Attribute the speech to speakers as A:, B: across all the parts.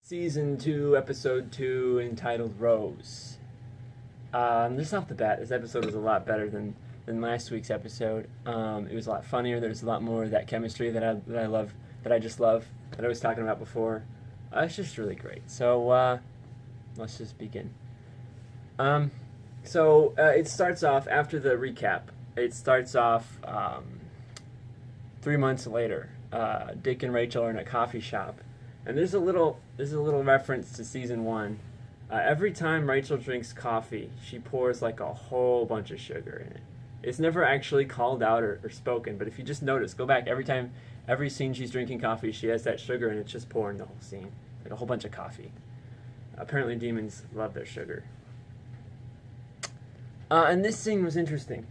A: Season 2, Episode 2, entitled Rose. Just off the bat, this episode was a lot better than last week's episode. It was a lot funnier. There's a lot more of that chemistry that I love, that I just love, that I was talking about before. It's just really great. So let's just begin. It starts off, after the recap, it starts off 3 months later. Dick and Rachel are in a coffee shop. And there's a little reference to season 1. Every time Rachel drinks coffee, she pours like a whole bunch of sugar in it. It's never actually called out or spoken, but if you just notice, go back, every scene she's drinking coffee, she has that sugar and it's just pouring the whole scene. Like a whole bunch of coffee. Apparently demons love their sugar. And this scene was interesting.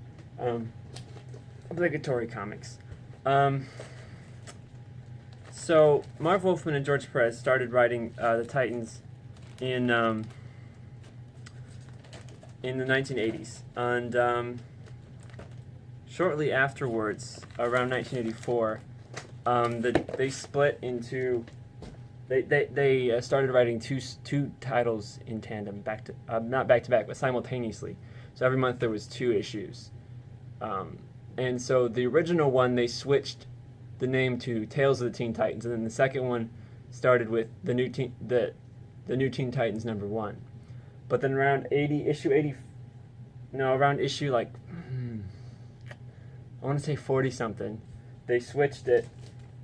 A: Obligatory comics. So, Marv Wolfman and George Perez started writing the Titans in the 1980s. And shortly afterwards, around 1984, they split into... They started writing two titles in tandem, not back-to-back, but simultaneously. So every month there was 2 issues. And so the original one, they switched the name to Tales of the Teen Titans, and then the second one started with the new Teen Titans #1. But then around around issue like I want to say 40 something, they switched it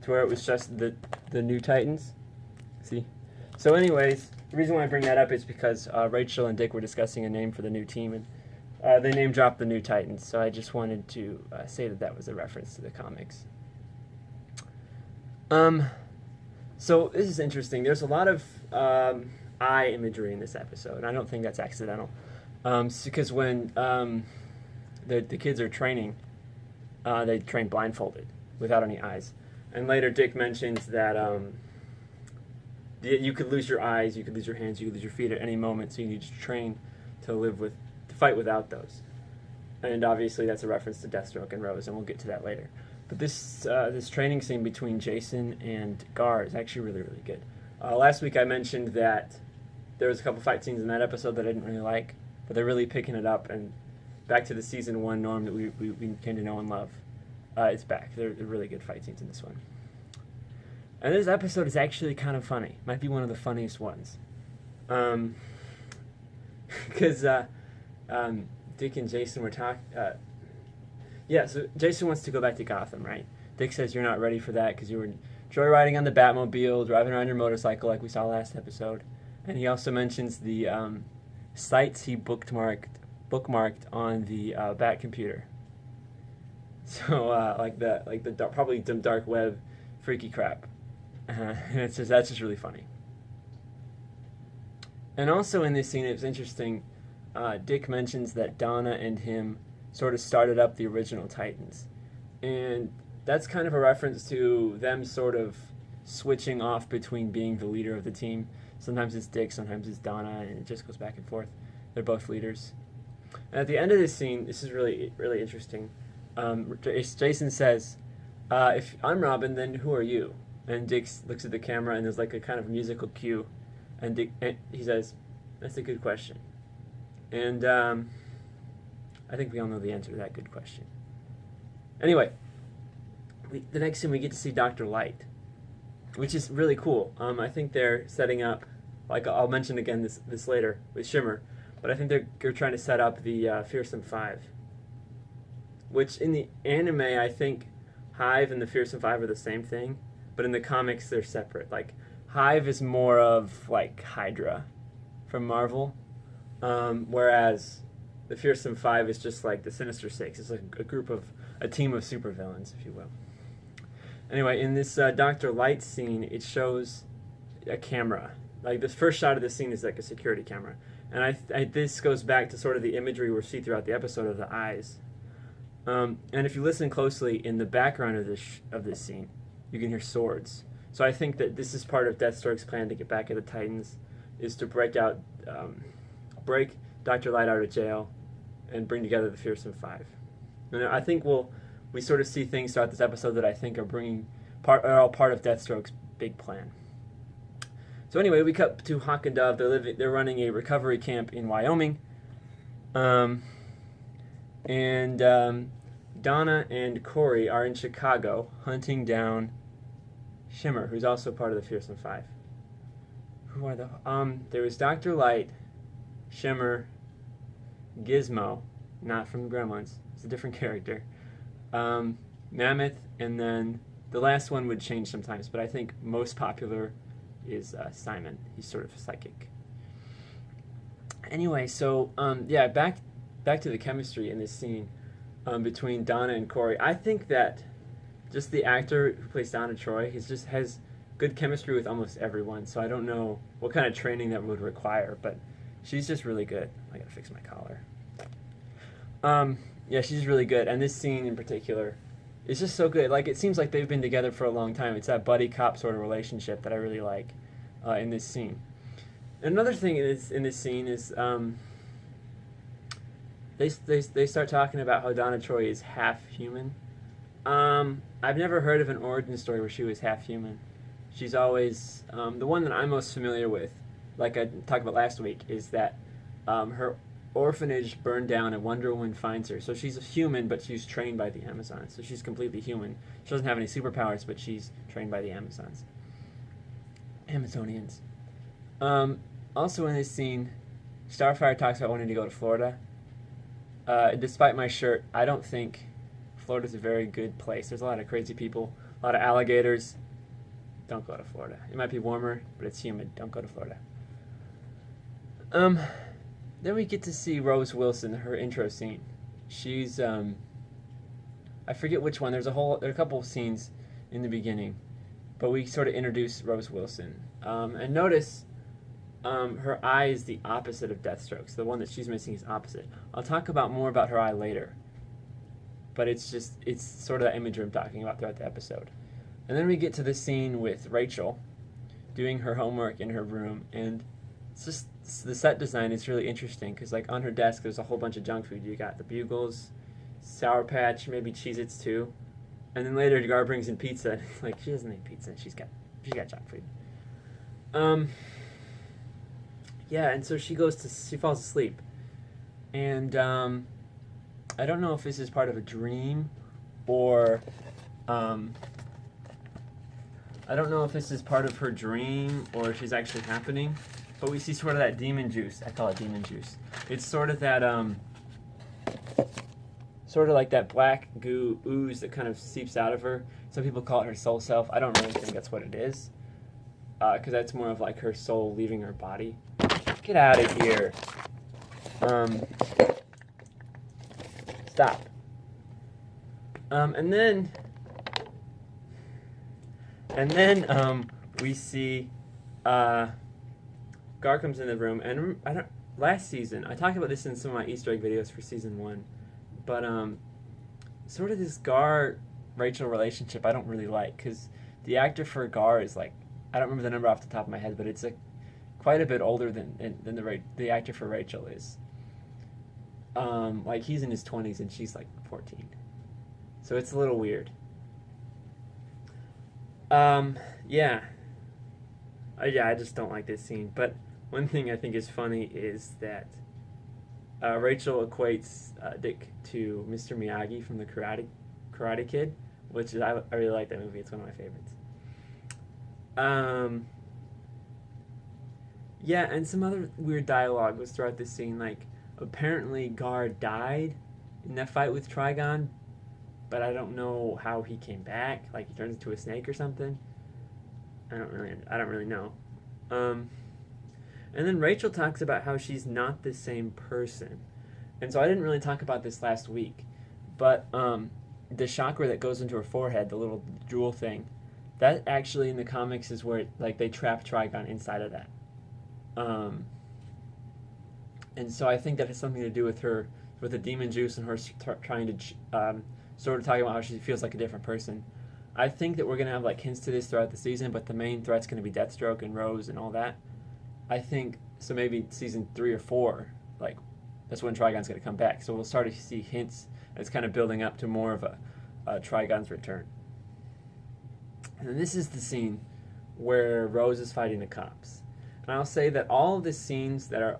A: to where it was just the New Titans. See? So anyways, the reason why I bring that up is because Rachel and Dick were discussing a name for the new team, and they name dropped the New Titans. So I just wanted to say that was a reference to the comics. So this is interesting. There's a lot of eye imagery in this episode, and I don't think that's accidental. Because when the kids are training, they train blindfolded, without any eyes. And later Dick mentions that you could lose your eyes, you could lose your hands, you could lose your feet at any moment, so you need to train to fight without those. And obviously that's a reference to Deathstroke and Rose, and we'll get to that later. But this training scene between Jason and Gar is actually really, really good. Last week I mentioned that there was a couple fight scenes in that episode that I didn't really like, but they're really picking it up, and back to the season 1 norm that we came to know and love. It's back. They're really good fight scenes in this one. And this episode is actually kind of funny. Might be one of the funniest ones. Because Dick and Jason were talking... Yeah, so Jason wants to go back to Gotham, right? Dick says you're not ready for that because you were joyriding on the Batmobile, driving around your motorcycle like we saw last episode. And he also mentions the sites he bookmarked on the Bat computer. So probably some dark web freaky crap. That's just really funny. And also in this scene, it was interesting. Dick mentions that Donna and him sort of started up the original Titans. And that's kind of a reference to them sort of switching off between being the leader of the team. Sometimes it's Dick, sometimes it's Donna, and it just goes back and forth. They're both leaders. And at the end of this scene, this is really, really interesting. Jason says, if I'm Robin, then who are you? And Dick looks at the camera, and there's like a kind of musical cue. And he says, that's a good question. And I think we all know the answer to that good question. Anyway, the next scene we get to see Dr. Light, which is really cool. I think they're setting up, like I'll mention again this later with Shimmer, but I think they're trying to set up the Fearsome Five, which in the anime I think Hive and the Fearsome Five are the same thing, but in the comics they're separate. Like Hive is more of like Hydra from Marvel, whereas the Fearsome Five is just like the Sinister Six. It's like a team of supervillains, if you will. Anyway, in this Dr. Light scene, it shows a camera. Like the first shot of the scene is like a security camera, and this goes back to sort of the imagery we see throughout the episode of the eyes. And if you listen closely, in the background of this scene, you can hear swords. So I think that this is part of Deathstroke's plan to get back at the Titans, is to break Dr. Light out of jail and bring together the Fearsome Five. And I think we sort of see things throughout this episode that I think are all part of Deathstroke's big plan. So anyway, we cut to Hawk and Dove. They're running a recovery camp in Wyoming, um, and Donna and Corey are in Chicago hunting down Shimmer, who's also part of the Fearsome Five. Who are the? There was Dr. Light, Shimmer, Gizmo, not from the Gremlins. It's a different character. Mammoth, and then the last one would change sometimes, but I think most popular is Simon. He's sort of psychic. Anyway, so yeah, back to the chemistry in this scene between Donna and Corey. I think that just the actor who plays Donna Troy has good chemistry with almost everyone. So I don't know what kind of training that would require, but she's just really good. I gotta fix my collar. Yeah, she's really good, and this scene in particular is just so good. Like, it seems like they've been together for a long time. It's that buddy cop sort of relationship that I really like in this scene. Another thing in this scene is they start talking about how Donna Troy is half human. I've never heard of an origin story where she was half human. She's always the one that I'm most familiar with, like I talked about last week, is that her orphanage burned down and Wonder Woman finds her. So she's a human, but she's trained by the Amazons. So she's completely human. She doesn't have any superpowers, but she's trained by the Amazons. Amazonians. Also in this scene, Starfire talks about wanting to go to Florida. Despite my shirt, I don't think Florida's a very good place. There's a lot of crazy people, a lot of alligators. Don't go to Florida. It might be warmer, but it's humid. Don't go to Florida. Then we get to see Rose Wilson, her intro scene. She's, I forget which one. There are a couple of scenes in the beginning, but we sort of introduce Rose Wilson. And notice her eye is the opposite of Deathstroke's. The one that she's missing is opposite. I'll talk more about her eye later, but it's sort of that imagery I'm talking about throughout the episode. And then we get to the scene with Rachel doing her homework in her room, and it's just the set design is really interesting because, like, on her desk there's a whole bunch of junk food. You got the Bugles, Sour Patch, maybe Cheez-Its too, and then later Gar brings in pizza. And it's like, she doesn't eat pizza. She's got junk food. Yeah, and so she falls asleep, and I don't know if this is part of a dream or I don't know if this is part of her dream or if she's actually happening, but we see sort of that demon juice. I call it demon juice. It's sort of that, sort of like that black goo ooze that kind of seeps out of her. Some people call it her soul self. I don't really think that's what it is, because that's more of like her soul leaving her body. Get out of here. Stop. And then we see Gar comes in the room, and last season I talked about this in some of my Easter egg videos for season 1, but sort of this Gar Rachel relationship I don't really like, because the actor for Gar is like, I don't remember the number off the top of my head, but it's quite a bit older than the actor for Rachel is. Like, he's in his 20s and she's like 14, so it's a little weird. Yeah, I just don't like this scene. But one thing I think is funny is that Rachel equates Dick to Mr. Miyagi from the Karate Kid, which is, I really like that movie. It's one of my favorites. Yeah, and some other weird dialogue was throughout this scene. Like, apparently Gar died in that fight with Trigon, but I don't know how he came back. Like, he turns into a snake or something. I don't really know. And then Rachel talks about how she's not the same person. And so I didn't really talk about this last week, but the chakra that goes into her forehead, the little jewel thing, that actually in the comics is where they trap Trigon inside of that. And so I think that has something to do with the demon juice and her trying to sort of talking about how she feels like a different person. I think that we're going to have like hints to this throughout the season, but the main threat's going to be Deathstroke and Rose and all that. I think, so maybe season 3 or 4, like, that's when Trigon's going to come back. So we'll start to see hints. It's kind of building up to more of a Trigon's return. And then this is the scene where Rose is fighting the cops. I'll say that all of the scenes that are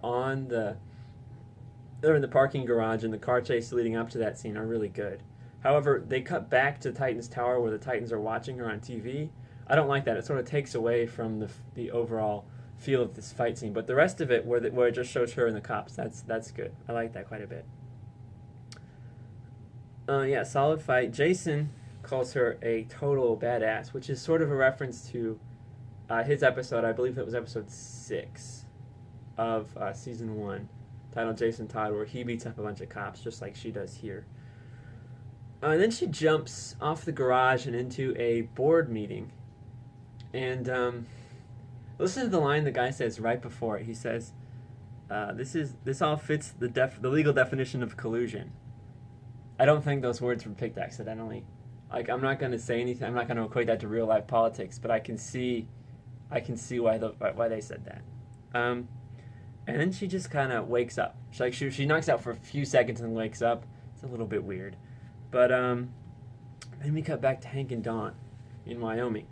A: they're in the parking garage and the car chase leading up to that scene are really good. However, they cut back to Titan's tower where the Titans are watching her on TV. I don't like that. It sort of takes away from the overall feel of this fight scene. But the rest of it, where it just shows her and the cops, that's good. I like that quite a bit. Yeah, solid fight. Jason calls her a total badass, which is sort of a reference to his episode. I believe it was episode 6 of season 1, titled Jason Todd, where he beats up a bunch of cops just like she does here. And then she jumps off the garage and into a board meeting. And listen to the line the guy says right before it. He says, "This all fits the legal definition of collusion." I don't think those words were picked accidentally. Like, I'm not going to say anything. I'm not going to equate that to real life politics, but I can see why they said that. And then she just kind of wakes up. She knocks out for a few seconds and wakes up. It's a little bit weird. But then we cut back to Hank and Dawn in Wyoming.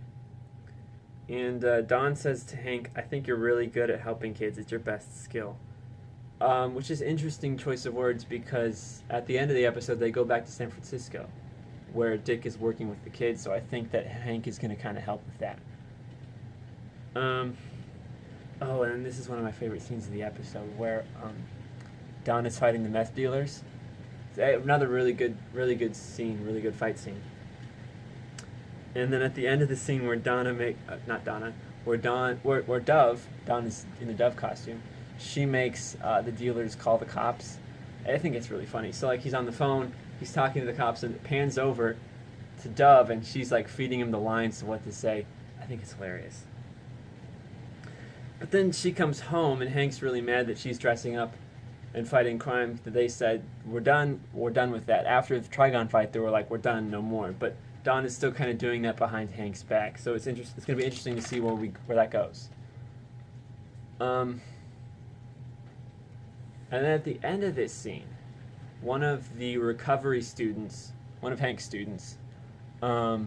A: And Dawn says to Hank, "I think you're really good at helping kids. It's your best skill." Which is interesting choice of words, because at the end of the episode they go back to San Francisco where Dick is working with the kids, so I think that Hank is going to kind of help with that. Oh, and this is one of my favorite scenes of the episode where Dawn is fighting the meth dealers. Another really good scene, really good fight scene. And then at the end of the scene where Dove is in the Dove costume, she makes the dealers call the cops. I think it's really funny. So like he's on the phone, he's talking to the cops, and it pans over to Dove, and she's like feeding him the lines to what to say. I think it's hilarious. But then she comes home, and Hank's really mad that she's dressing up and fighting crime. That they said, we're done with that. After the Trigon fight, they were like, we're done, no more. But Dawn is still kind of doing that behind Hank's back. So it's going to be interesting to see where that goes. And then at the end of this scene, one of the recovery students, one of Hank's students, sort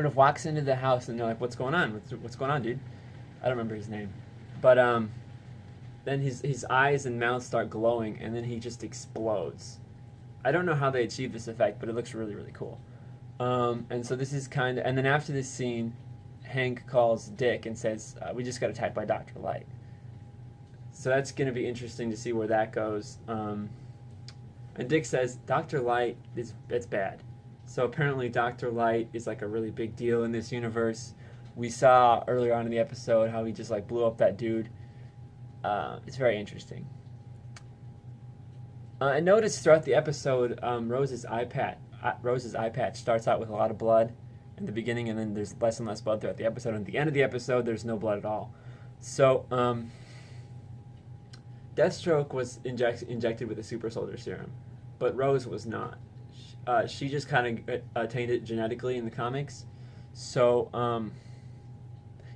A: of walks into the house, and they're like, "What's going on? What's going on, dude?" I don't remember his name, but then his eyes and mouth start glowing, and then he just explodes. I don't know how they achieved this effect, but it looks really, really cool. And so this is kind of, and then after this scene, Hank calls Dick and says, "We just got attacked by Dr. Light." So that's going to be interesting to see where that goes. And Dick says, Dr. Light, it's bad. So apparently Dr. Light is like a really big deal in this universe. We saw earlier on in the episode how he just like blew up that dude. It's very interesting. I noticed throughout the episode, Rose's eye patch starts out with a lot of blood in the beginning, and then there's less and less blood throughout the episode. And at the end of the episode, there's no blood at all. So, Deathstroke was injected with a super soldier serum, but Rose was not. She just kind of attained it genetically in the comics. So,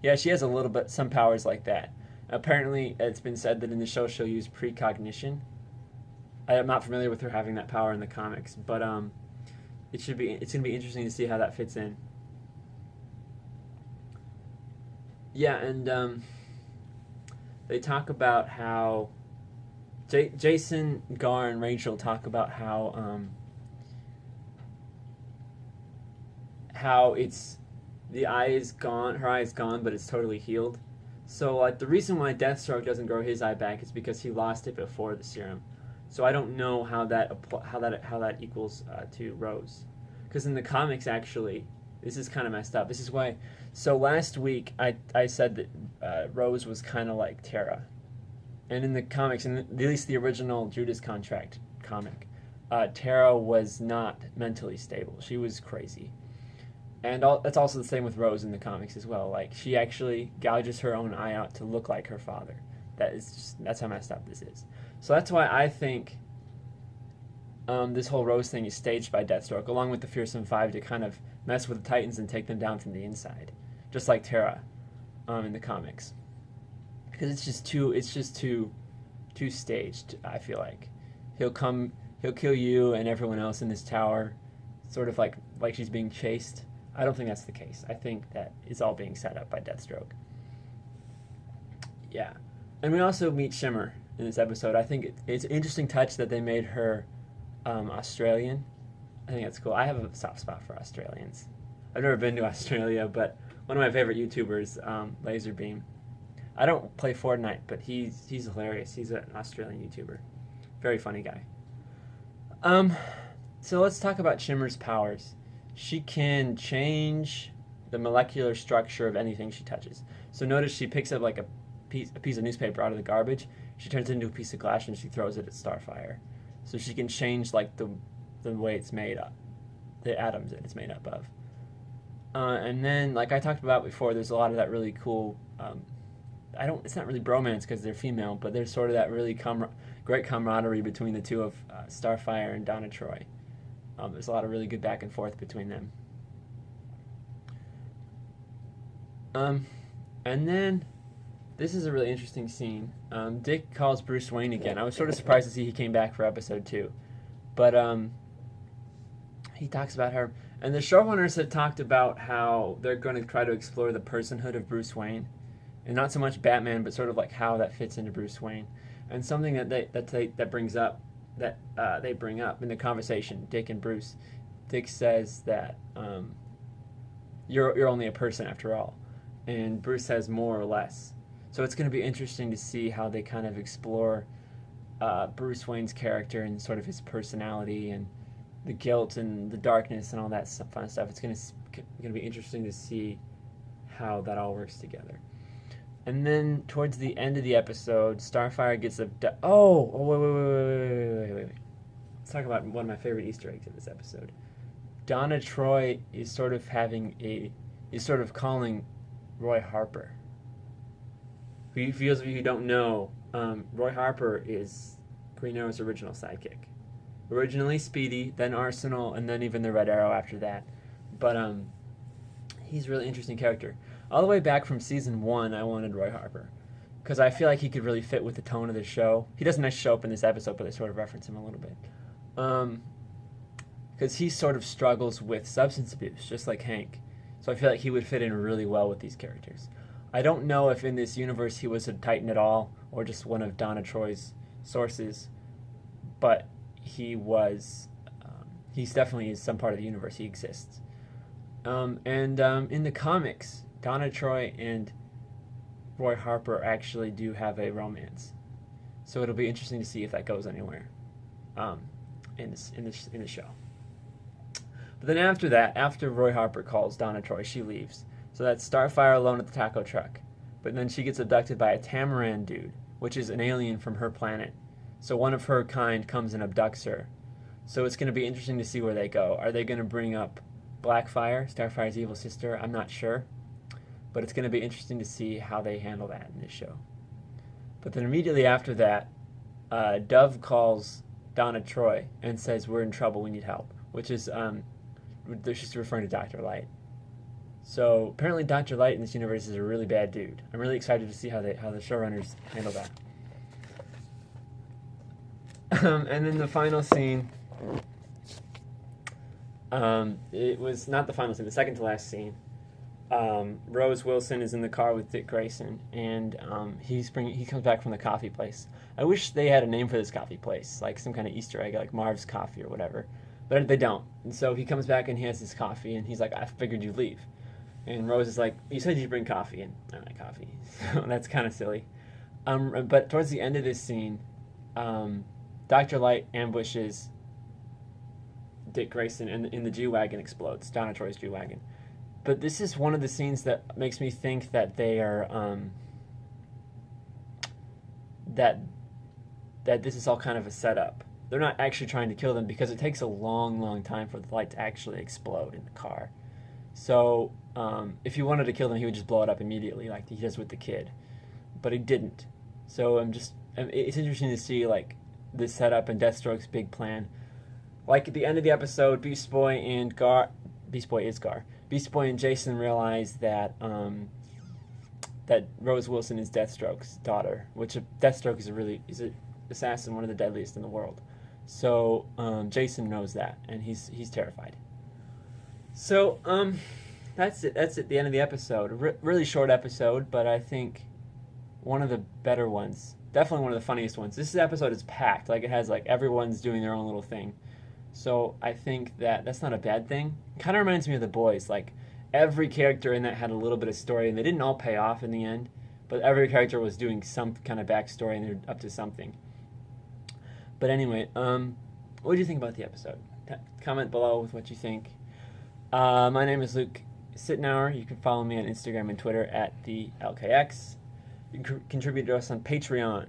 A: yeah, she has some powers like that. Apparently, it's been said that in the show she'll use precognition. I am not familiar with her having that power in the comics, but it's going to be interesting to see how that fits in. Yeah, and they talk about how Jason, Gar, and Rachel talk about how it's the eye is gone, her eye is gone, but it's totally healed. So like the reason why Deathstroke doesn't grow his eye back is because he lost it before the serum. So I don't know how that equals to Rose, because in the comics actually this is kind of messed up. This is why. So last week I said that Rose was kind of like Tara. And in the comics, at least the original Judas Contract comic, Tara was not mentally stable. She was crazy. And that's also the same with Rose in the comics as well. Like, she actually gouges her own eye out to look like her father. That's how messed up this is. So that's why I think this whole Rose thing is staged by Deathstroke, along with the Fearsome Five, to kind of mess with the Titans and take them down from the inside. Just like Tara in the comics. Because it's just too staged, I feel like. He'll kill you and everyone else in this tower, sort of like she's being chased. I don't think that's the case. I think that is all being set up by Deathstroke. Yeah. And we also meet Shimmer in this episode. I think it's an interesting touch that they made her Australian. I think that's cool. I have a soft spot for Australians. I've never been to Australia, but one of my favorite YouTubers, Laserbeam. I don't play Fortnite, but he's hilarious. He's an Australian YouTuber. Very funny guy. So let's talk about Shimmer's powers. She can change the molecular structure of anything she touches. So notice she picks up like a piece of newspaper out of the garbage. She turns it into a piece of glass and she throws it at Starfire. So she can change like the way it's made up, the atoms that it's made up of. And then, like I talked about before, there's a lot of that really cool. It's not really bromance because they're female, but there's sort of that really great camaraderie between the two of Starfire and Donna Troy. There's a lot of really good back and forth between them. And then, this is a really interesting scene. Dick calls Bruce Wayne again. I was sort of surprised to see he came back for episode 2. But he talks about her. And the showrunners had talked about how they're going to try to explore the personhood of Bruce Wayne. And not so much Batman, but sort of like how that fits into Bruce Wayne. And something that they bring up in the conversation, Dick and Bruce. Dick says that you're only a person after all. And Bruce says more or less. So it's going to be interesting to see how they kind of explore Bruce Wayne's character and sort of his personality and the guilt and the darkness and all that fun stuff. It's going to be interesting to see how that all works together. And then towards the end of the episode, Starfire gets wait. Let's talk about one of my favorite Easter eggs of this episode. Donna Troy is sort of calling Roy Harper. For those of you who don't know, Roy Harper is Green Arrow's original sidekick. Originally Speedy, then Arsenal, and then even the Red Arrow after that. But he's a really interesting character. All the way back from season 1, I wanted Roy Harper. Because I feel like he could really fit with the tone of the show. He doesn't actually show up in this episode, but they sort of reference him a little bit. Because he sort of struggles with substance abuse, just like Hank. So I feel like he would fit in really well with these characters. I don't know if in this universe he was a Titan at all, or just one of Donna Troy's sources, but he was, he's definitely is some part of the universe. He exists. In the comics, Donna Troy and Roy Harper actually do have a romance. So it'll be interesting to see if that goes anywhere in the show. But then after that, after Roy Harper calls Donna Troy, she leaves. So that's Starfire alone at the taco truck. But then she gets abducted by a Tamaran dude, which is an alien from her planet. So one of her kind comes and abducts her. So it's going to be interesting to see where they go. Are they going to bring up Blackfire, Starfire's evil sister? I'm not sure. But it's going to be interesting to see how they handle that in this show. But then immediately after that, Dove calls Donna Troy and says, "We're in trouble, we need help." Which is, she's referring to Dr. Light. So apparently Dr. Light in this universe is a really bad dude. I'm really excited to see how the showrunners handle that. And then the final scene, it was not the final scene, the second to last scene. Rose Wilson is in the car with Dick Grayson, and he comes back from the coffee place. I wish they had a name for this coffee place, like some kind of Easter egg, like Marv's Coffee or whatever. But they don't. And so he comes back and he has his coffee, and he's like, "I figured you'd leave." And Rose is like, "You said you'd bring coffee," and I don't like coffee. So that's kind of silly. But towards the end of this scene, Dr. Light ambushes Dick Grayson, and in the G-Wagon explodes, Donna Troy's G-Wagon. But this is one of the scenes that makes me think that they are, that this is all kind of a setup. They're not actually trying to kill them because it takes a long, long time for the light to actually explode in the car. So if he wanted to kill them, he would just blow it up immediately like he does with the kid. But he didn't. So it's interesting to see like this setup and Deathstroke's big plan. Like at the end of the episode, Beast Boy and Beast Boy and Jason realize that that Rose Wilson is Deathstroke's daughter, which Deathstroke is an assassin, one of the deadliest in the world. So Jason knows that, and he's terrified. So that's it. That's at the end of the episode. Really short episode, but I think one of the better ones. Definitely one of the funniest ones. This episode is packed. Like, it has, like, everyone's doing their own little thing. So I think that that's not a bad thing. It kind of reminds me of The Boys. Like, every character in that had a little bit of story, and they didn't all pay off in the end, but every character was doing some kind of backstory, and they're up to something. But anyway, what do you think about the episode? Comment below with what you think. My name is Luke Sittenauer. You can follow me on Instagram and Twitter at the LKX. You can contribute to us on Patreon.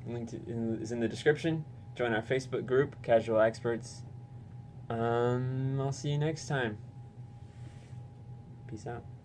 A: Link is in the description. Join our Facebook group, Casual Experts. I'll see you next time. Peace out.